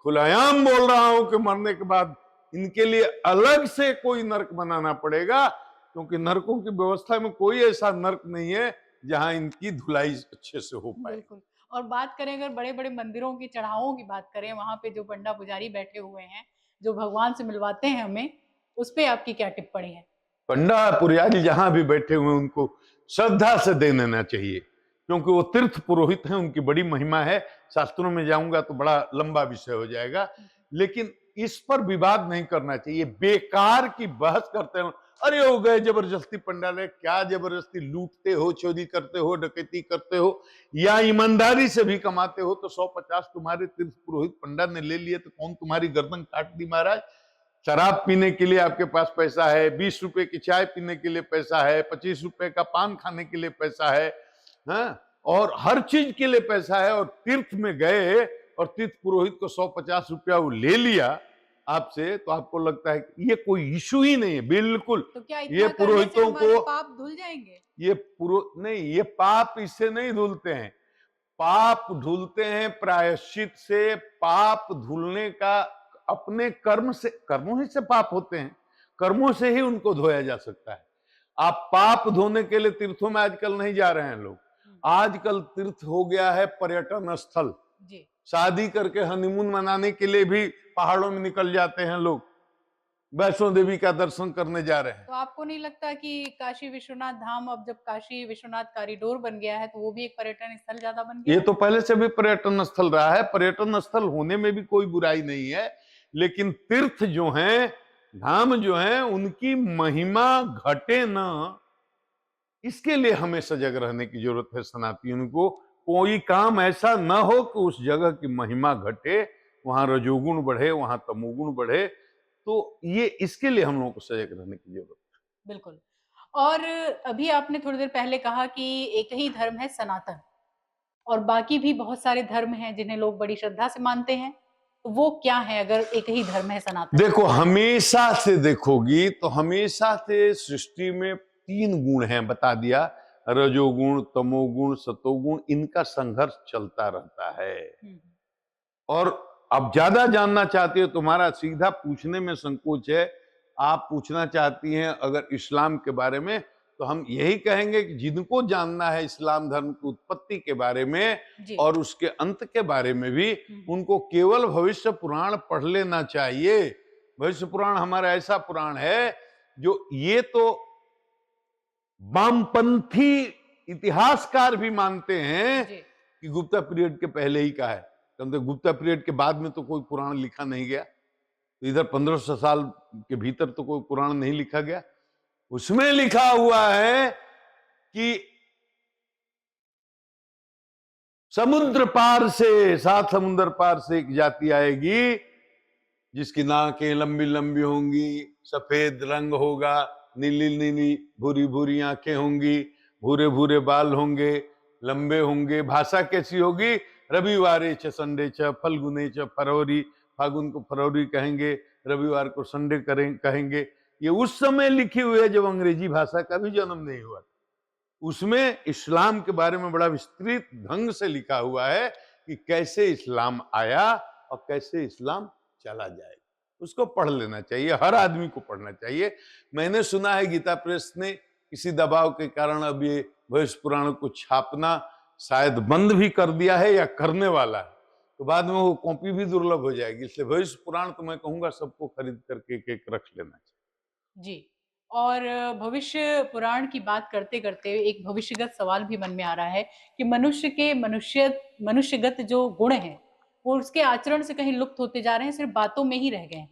खुलेआम बोल रहा हूं कि मरने के बाद इनके लिए अलग से कोई नरक बनाना पड़ेगा, क्योंकि नरकों की व्यवस्था में कोई ऐसा नरक नहीं है जहां इनकी धुलाई अच्छे से हो पाए। बिल्कुल। और बात करें अगर बड़े बड़े मंदिरों की चढ़ावों की बात करें, वहां पे जो पंडा पुजारी बैठे हुए हैं, जो भगवान से मिलवाते हैं हमें, उस पे आपकी क्या टिप्पणी है? पंडा पुजारी जहां भी बैठे हुए हैं, उनको श्रद्धा से दे देना चाहिए, क्योंकि वो तीर्थ पुरोहित हैं, उनकी बड़ी महिमा है। शास्त्रों में जाऊंगा तो बड़ा लंबा विषय हो जाएगा, लेकिन इस पर विवाद नहीं करना चाहिए। बेकार की बहस करते हैं, अरे हो गए जबरदस्ती पंडाल है, क्या जबरदस्ती? लूटते हो, चोरी करते हो, डकैती करते हो, या ईमानदारी से भी कमाते हो, तो 150 तुम्हारे तीर्थ पुरोहित पंडा ने ले लिए तो कौन तुम्हारी गर्दन काट दी महाराज? शराब पीने के लिए आपके पास पैसा है, 20 रुपए की चाय पीने के लिए पैसा है, 25 रुपए का पान खाने के लिए पैसा है, हाँ? और हर चीज के लिए पैसा है, और तीर्थ में गए और तीर्थ पुरोहित को 150 रुपया वो ले लिया आपसे, तो आपको लगता है कि ये कोई इशू ही नहीं है। बिल्कुल। तो क्या ये इतना करने से पुरोहितों हमारे को पाप धुल जाएंगे? नहीं, ये पाप इससे नहीं धुलते हैं। पाप धुलते हैं प्रायश्चित से। पाप धुलने का अपने कर्म से, कर्मों ही से पाप होते हैं, कर्मों से ही उनको धोया जा सकता है। आप पाप धोने के लिए तीर्थों में आजकल नहीं जा रहे हैं लोग। आजकल तीर्थ हो गया है पर्यटन स्थल। शादी करके हनीमून मनाने के लिए भी पहाड़ों में निकल जाते हैं लोग। वैष्णो देवी का दर्शन करने जा रहे हैं। तो आपको नहीं लगता कि काशी विश्वनाथ धाम, अब जब काशी विश्वनाथ कॉरिडोर बन गया है तो वो भी एक पर्यटन स्थल ज्यादा बन गया ये है? तो पहले से भी पर्यटन स्थल रहा है, पर्यटन स्थल होने में भी कोई बुराई नहीं है, लेकिन तीर्थ जो हैं, धाम जो हैं, उनकी महिमा घटे ना, इसके लिए हमें सजग रहने की जरूरत है। सनातनियों को कोई काम ऐसा ना हो कि उस जगह की महिमा घटे, वहां रजोगुण बढ़े, वहां तमोगुण बढ़े। तो ये इसके लिए हम लोगों को सजग रहने की जरूरत है। बिल्कुल। और अभी आपने थोड़ी देर पहले कहा कि एक ही धर्म है सनातन, और बाकी भी बहुत सारे धर्म हैं जिन्हें लोग बड़ी श्रद्धा से मानते हैं। तो वो क्या है अगर एक ही धर्म है सनातन? देखो, हमेशा से देखोगी तो हमेशा से सृष्टि में 3 गुण हैं, बता दिया, रजोगुण, तमोगुण, सतोगुण, इनका संघर्ष चलता रहता है। और अब ज्यादा जानना चाहती हो, तुम्हारा सीधा पूछने में संकोच है, आप पूछना चाहती हैं अगर इस्लाम के बारे में, तो हम यही कहेंगे कि जिनको जानना है इस्लाम धर्म की उत्पत्ति के बारे में जी। और उसके अंत के बारे में भी, उनको केवल भविष्य पुराण पढ़ लेना चाहिए। भविष्य पुराण हमारा ऐसा पुराण है जो ये तो वामपंथी इतिहासकार भी मानते हैं जी। कि गुप्ता पीरियड के पहले ही का है, क्योंकि गुप्ता पीरियड के बाद में तो कोई पुराण लिखा नहीं गया। तो इधर 1500 साल के भीतर तो कोई पुराण नहीं लिखा गया। उसमें लिखा हुआ है कि समुद्र पार से, 7 समुद्र पार से एक जाति आएगी जिसकी नाकें लंबी लंबी होंगी, सफेद रंग होगा, नीली नीली भूरी भूरी आंखें होंगी, भूरे भूरे बाल होंगे, लंबे होंगे। भाषा कैसी होगी? रविवारे च संडे च फल्गुने च फरवरी, फागुन को फरवरी कहेंगे, रविवार को संडे कहेंगे। ये उस समय लिखी हुई है जब अंग्रेजी भाषा का भी जन्म नहीं हुआ। उसमें इस्लाम के बारे में बड़ा विस्तृत ढंग से लिखा हुआ है कि कैसे इस्लाम आया और कैसे इस्लाम चला जाएगा। उसको पढ़ लेना चाहिए, हर आदमी को पढ़ना चाहिए। मैंने सुना है गीता प्रेस ने किसी दबाव के कारण अब ये भविष्य पुराण को छापना शायद बंद भी कर दिया है या करने वाला है, तो बाद में वो कॉपी भी दुर्लभ हो जाएगी। इसलिए भविष्य पुराण तो मैं कहूंगा सबको खरीद करके एक एक रख लेना चाहिए। जी। और भविष्य पुराण की बात करते करते एक भविष्यगत सवाल भी मन में आ रहा है कि मनुष्य के मनुष्यगत जो गुण हैं वो उसके आचरण से कहीं लुप्त होते जा रहे हैं, सिर्फ बातों में ही रह गए हैं।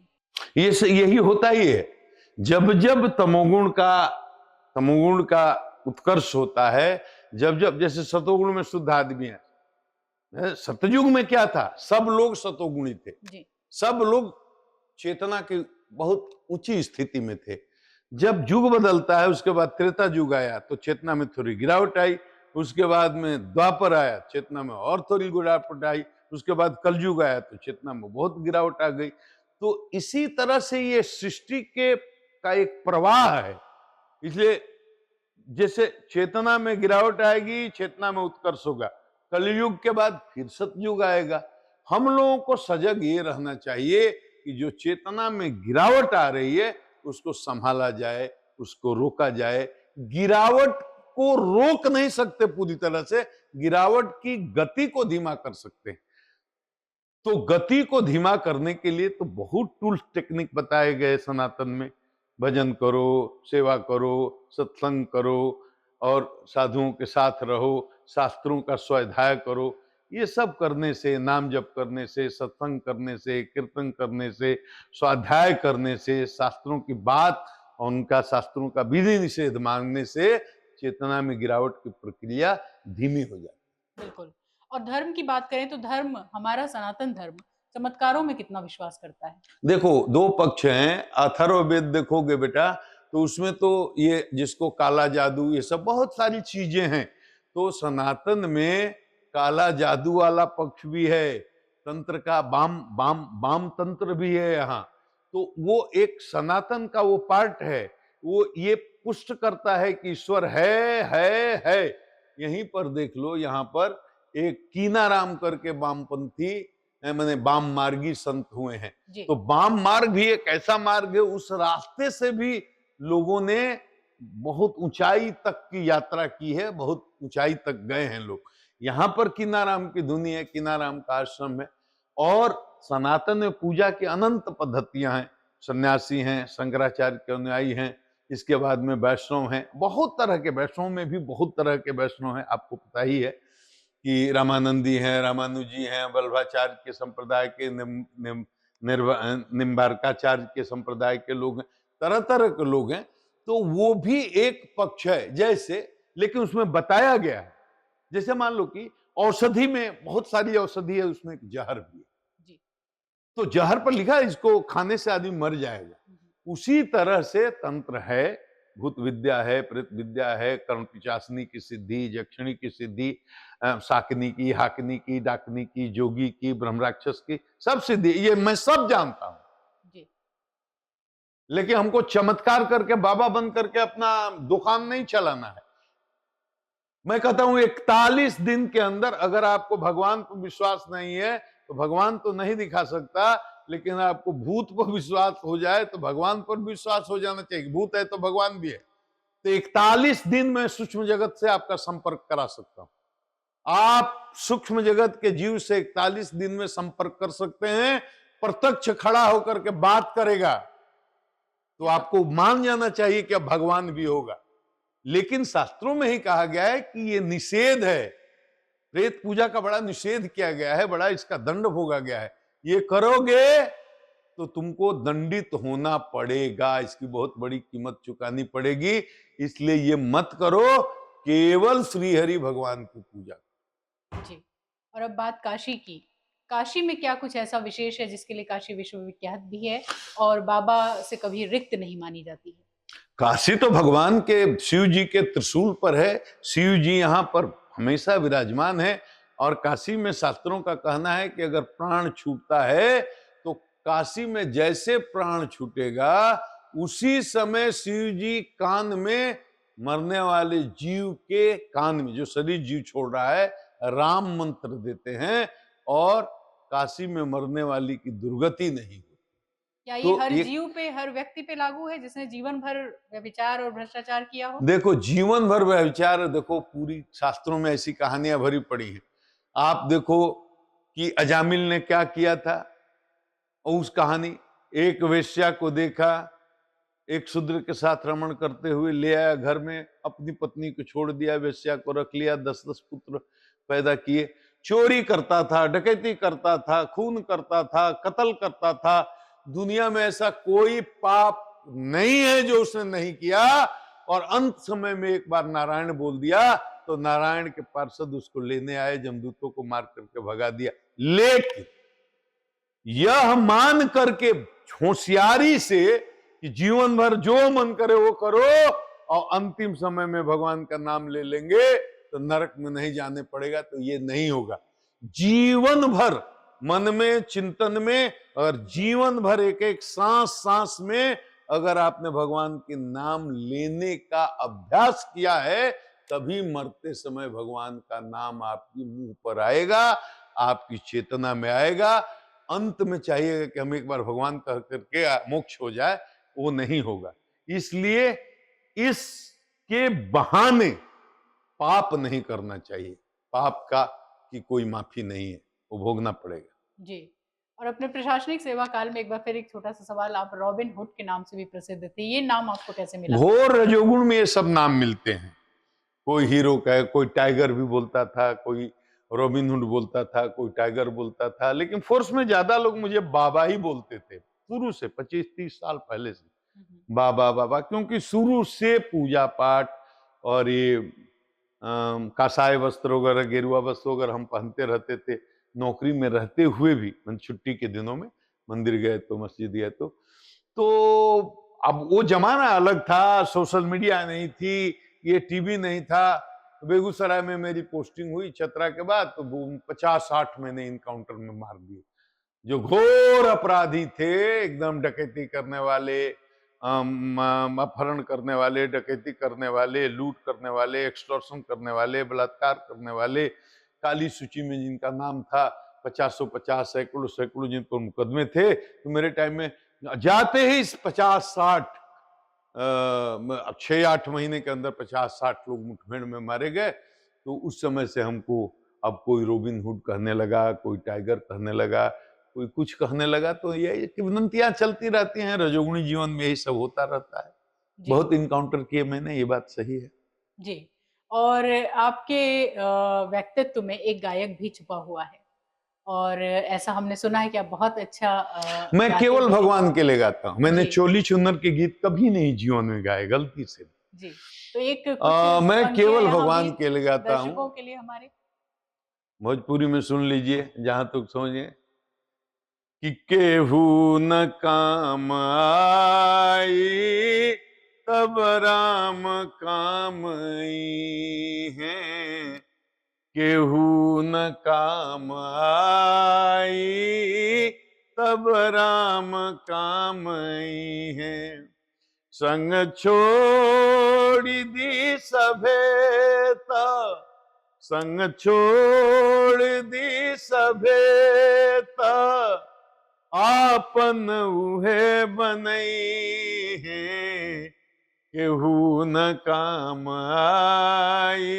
यही होता ही है। जब जब तमोगुण का उत्कर्ष होता है, जब जब, जैसे सतोगुण में शुद्ध आदमी है, सतयुग में क्या था? सब लोग सतोगुणी थे जी। सब लोग चेतना की बहुत ऊंची स्थिति में थे। जब युग बदलता है, उसके बाद त्रेता युग आया तो चेतना में थोड़ी गिरावट आई, उसके बाद में द्वापर आया, चेतना में और थोड़ी गिरावट आई, उसके बाद कलयुग आया तो चेतना में बहुत गिरावट आ गई। तो इसी तरह से ये सृष्टि के का एक प्रवाह है। इसलिए जैसे चेतना में गिरावट आएगी, चेतना में उत्कर्ष होगा, कलयुग के बाद फिर सतयुग आएगा। हम लोगों को सजग ये रहना चाहिए कि जो चेतना में गिरावट आ रही है उसको संभाला जाए, उसको रोका जाए। गिरावट को रोक नहीं सकते पूरी तरह से, गिरावट की गति को धीमा कर सकते हैं। तो गति को धीमा करने के लिए तो बहुत टूल्स टेक्निक बताए गए सनातन में। भजन करो, सेवा करो, सत्संग करो और साधुओं के साथ रहो, शास्त्रों का स्वाध्याय करो। ये सब करने से, नाम जप करने से, सत्संग करने से, कीर्तन करने से, स्वाध्याय करने से, शास्त्रों की बात और उनका शास्त्रों का विधि निषेध मानने से चेतना में गिरावट की प्रक्रिया धीमी हो जाती है। बिल्कुल। और धर्म की बात करें तो धर्म, हमारा सनातन धर्म चमत्कारों में कितना विश्वास करता है? देखो, 2 पक्ष हैं। अथर्ववेद देखोगे बेटा तो उसमें तो ये जिसको काला जादू, ये सब बहुत सारी चीजें हैं। तो सनातन में काला जादू वाला पक्ष भी है, तंत्र का बाम तंत्र भी है यहाँ। तो वो एक सनातन का वो पार्ट है, वो ये पुष्ट करता है कि ईश्वर है। यहीं पर देख लो, यहाँ पर एक कीनाराम करके वामपंथी मैंने वाम मार्गी संत हुए हैं। तो वाम मार्ग भी एक ऐसा मार्ग है, उस रास्ते से भी लोगों ने बहुत ऊंचाई तक की यात्रा की है, बहुत ऊंचाई तक गए हैं लोग। यहाँ पर कीनाराम की धुनी है, कीनाराम का आश्रम है। और सनातन में पूजा की अनंत पद्धतियां हैं। सन्यासी हैं, शंकराचार्य के अनुयायी हैं, इसके बाद में वैष्णव हैं, बहुत तरह के, वैष्णव में भी बहुत तरह के वैष्णव हैं। आपको पता ही है कि रामानंदी हैं, रामानुजी हैं, वल्लभाचार्य के संप्रदाय के, निम्बार्काचार्य के संप्रदाय के लोग हैं, तरह तरह के लोग हैं। तो वो भी एक पक्ष है जैसे, लेकिन उसमें बताया गया है, जैसे मान लो कि औषधि में बहुत सारी औषधि है, उसमें एक जहर भी है, जी। तो जहर पर लिखा है इसको खाने से आदमी मर जाएगा। उसी तरह से तंत्र है, भूत विद्या है, प्रेत विद्या है, कर्ण पिचासनी की सिद्धि, जक्षिणी की सिद्धि, शाकिनी की, हाकिनी की, डाकिनी की, जोगी की, ब्रह्मराक्षस की, सब सिद्धि, ये मैं सब जानता हूं। जी। लेकिन हमको चमत्कार करके बाबा बन करके अपना दुकान नहीं चलाना है। मैं कहता हूं 41 दिन के अंदर अगर आपको भगवान पर विश्वास नहीं है तो भगवान तो नहीं दिखा सकता, लेकिन आपको भूत पर विश्वास हो जाए तो भगवान पर विश्वास हो जाना चाहिए। भूत है तो भगवान भी है। तो 41 दिन में सूक्ष्म जगत से आपका संपर्क करा सकता हूं। आप सूक्ष्म जगत के जीव से 41 दिन में संपर्क कर सकते हैं। प्रत्यक्ष खड़ा होकर के बात करेगा तो आपको मान जाना चाहिए कि अब भगवान भी होगा। लेकिन शास्त्रों में ही कहा गया है कि ये निषेध है, प्रेत पूजा का बड़ा निषेध किया गया है, बड़ा इसका दंड भोगा गया है। ये करोगे तो तुमको दंडित होना पड़ेगा, इसकी बहुत बड़ी कीमत चुकानी पड़ेगी। इसलिए ये मत करो, केवल श्री हरि भगवान की पूजा। जी। और अब बात काशी की। काशी में क्या कुछ ऐसा विशेष है जिसके लिए काशी विश्वविख्यात भी है और बाबा से कभी रिक्त नहीं मानी जाती है? काशी तो भगवान के, शिव जी के त्रिशूल पर है। शिव जी यहाँ पर हमेशा विराजमान है। और काशी में शास्त्रों का कहना है कि अगर प्राण छूटता है तो काशी में जैसे प्राण छूटेगा उसी समय शिव जी कान में, मरने वाले जीव के कान में, जो शरीर जीव छोड़ रहा है, राम मंत्र देते हैं और काशी में मरने वाली की दुर्गति नहीं होती। क्या ये तो हर ये, जीव पे, हर व्यक्ति पे लागू है जिसने जीवन भर व्यभिचार और भ्रष्टाचार किया हो? देखो जीवन भर व्यभिचार, देखो पूरी शास्त्रों में ऐसी कहानियां भरी पड़ी हैं। आप देखो कि अजामिल ने क्या किया था, और उस कहानी, एक वेश्या को देखा, एक शूद्र के साथ रमण करते हुए ले आया घर में, अपनी पत्नी को छोड़ दिया, वेश्या को रख लिया, 10-10 पुत्र पैदा किए, चोरी करता था, डकैती करता था, खून करता था, कत्ल करता था। दुनिया में ऐसा कोई पाप नहीं है जो उसने नहीं किया। और अंत समय में एक बार नारायण बोल दिया तो नारायण के पार्षद उसको लेने आए, जमदूतों को मार करके भगा दिया। लेकिन यह मान करके होशियारी से कि जीवन भर जो मन करे वो करो और अंतिम समय में भगवान का नाम ले लेंगे तो नरक में नहीं जाने पड़ेगा, तो ये नहीं होगा। जीवन भर मन में, चिंतन में, और जीवन भर एक एक सांस सांस में अगर आपने भगवान के नाम लेने का अभ्यास किया है, तभी मरते समय भगवान का नाम आपकी मुंह पर आएगा, आपकी चेतना में आएगा। अंत में चाहिए कि हम एक बार भगवान कह करके मोक्ष हो जाए, वो नहीं होगा। इसलिए इसके बहाने पाप नहीं करना चाहिए। पाप का की कोई माफी नहीं है, वो भोगना पड़ेगा। जी। और अपने प्रशासनिक सेवा काल में एक बार फिर एक छोटा सा सवाल, आप रॉबिन हुड के नाम से भी प्रसिद्ध थे, ये नाम आपको कैसे मिला? घोर रजोगुण में ये सब नाम मिलते हैं। कोई हीरो का है, कोई टाइगर भी बोलता था, कोई रॉबिन हुड बोलता था, कोई टाइगर बोलता था, लेकिन फोर्स में ज्यादा लोग मुझे बाबा ही बोलते थे, शुरू से 25-30 साल पहले से बाबा बाबा, क्योंकि शुरू से पूजा पाठ और ये कासाय वस्त्र वगैरह, गेरुआ वस्त्र वगैरह हम पहनते रहते थे, नौकरी में रहते हुए भी। छुट्टी के दिनों में मंदिर गए तो, मस्जिद गए तो अब वो जमाना अलग था, सोशल मीडिया नहीं थी, ये टीवी नहीं था। बेगूसराय में मेरी पोस्टिंग हुई चतरा के बाद, तो 50-60 मैंने इनकाउंटर में मार दिए, जो घोर अपराधी थे, एकदम डकैती करने वाले, अपहरण करने वाले, डकैती करने वाले, लूट करने वाले, एक्सटॉर्शन करने वाले, बलात्कार करने वाले, काली सूची में जिनका नाम था 50-50, सैकड़ों जिन पर मुकदमे थे। तो मेरे टाइम में जाते ही 50-60, 6-8 महीने के अंदर 50-60 लोग मुठभेड़ में मारे गए। तो उस समय से हमको अब कोई रॉबिन हुड कहने लगा, कोई टाइगर कहने लगा, कोई कुछ कहने लगा, तो ये किंवदंतियां चलती रहती हैं, रजोगुणी जीवन में यही सब होता रहता है। जी बहुत इनकाउंटर किए मैंने, ये बात सही है। जी। और आपके व्यक्तित्व में एक गायक भी छुपा हुआ है, और ऐसा हमने सुना है कि आप बहुत अच्छा मैं गाते केवल भी हैं। भगवान के लिए गाता हूं, मैंने जी चोली चुनर के गीत कभी नहीं जीवन में गाए, गलती से। जी। तो एक कुछ मैं पंक्तियां केवल यहाँ भगवान भी के लिए गाता हूं। दर्शकों के लिए हमारे। भोजपुरी में सुन लीजिए, जहां तक समझे कि केहू न काम आई तब राम काम आई है, केहू न काम आई तब राम काम आई है। संग छोड़ दी सभेता, संग छोड़ दी सभेता, आपन उहे बनई है, केहू न काम आई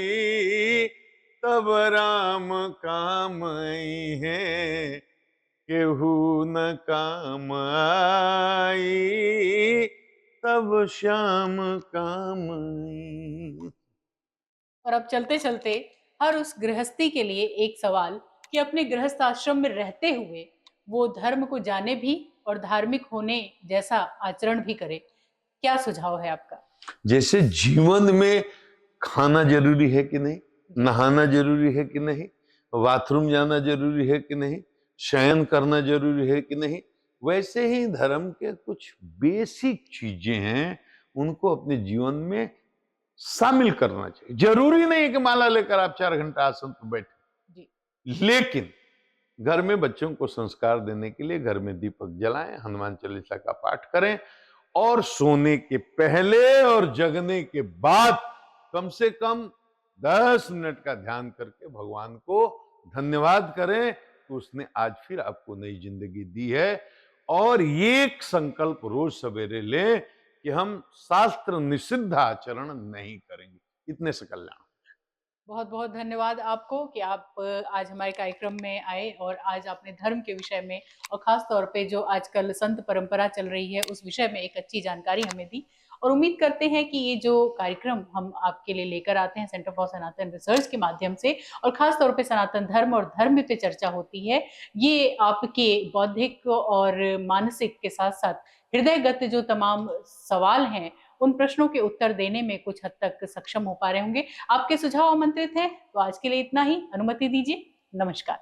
तब राम काम आई है, केहू न काम आई तब श्याम काम आई। और अब चलते चलते हर उस गृहस्थी के लिए एक सवाल कि अपने गृहस्थ आश्रम में रहते हुए वो धर्म को जाने भी और धार्मिक होने जैसा आचरण भी करे, क्या सुझाव है आपका? जैसे जीवन में खाना जरूरी है कि नहीं, नहाना जरूरी है कि नहीं, बाथरूम जाना जरूरी है कि नहीं, शयन करना जरूरी है कि नहीं, वैसे ही धर्म के कुछ बेसिक चीजें हैं, उनको अपने जीवन में शामिल करना चाहिए। जरूरी नहीं कि माला लेकर आप 4 घंटा आसन पर बैठे, लेकिन घर में बच्चों को संस्कार देने के लिए घर में दीपक जलाएं, हनुमान चालीसा का पाठ करें, और सोने के पहले और जगने के बाद कम से कम 10 मिनट का ध्यान करके भगवान को धन्यवाद करें कि उसने आज फिर आपको नई जिंदगी दी है। और ये एक संकल्प रोज सवेरे लें कि हम शास्त्र निषिद्ध आचरण नहीं करेंगे। इतने से कल्याण। बहुत बहुत धन्यवाद आपको कि आप आज हमारे कार्यक्रम में आए और आज आपने धर्म के विषय में और खास तौर पे जो आजकल संत परंपरा चल रही है उस विषय में एक अच्छी जानकारी हमें दी। और उम्मीद करते हैं कि ये जो कार्यक्रम हम आपके लिए लेकर आते हैं सेंटर फॉर सनातन रिसर्च के माध्यम से, और खास तौर पे सनातन धर्म और धर्म पे चर्चा होती है, ये आपके बौद्धिक और मानसिक के साथ साथ हृदयगत जो तमाम सवाल हैं उन प्रश्नों के उत्तर देने में कुछ हद तक सक्षम हो पा रहे होंगे। आपके सुझाव आमंत्रित हैं। तो आज के लिए इतना ही, अनुमति दीजिए। नमस्कार।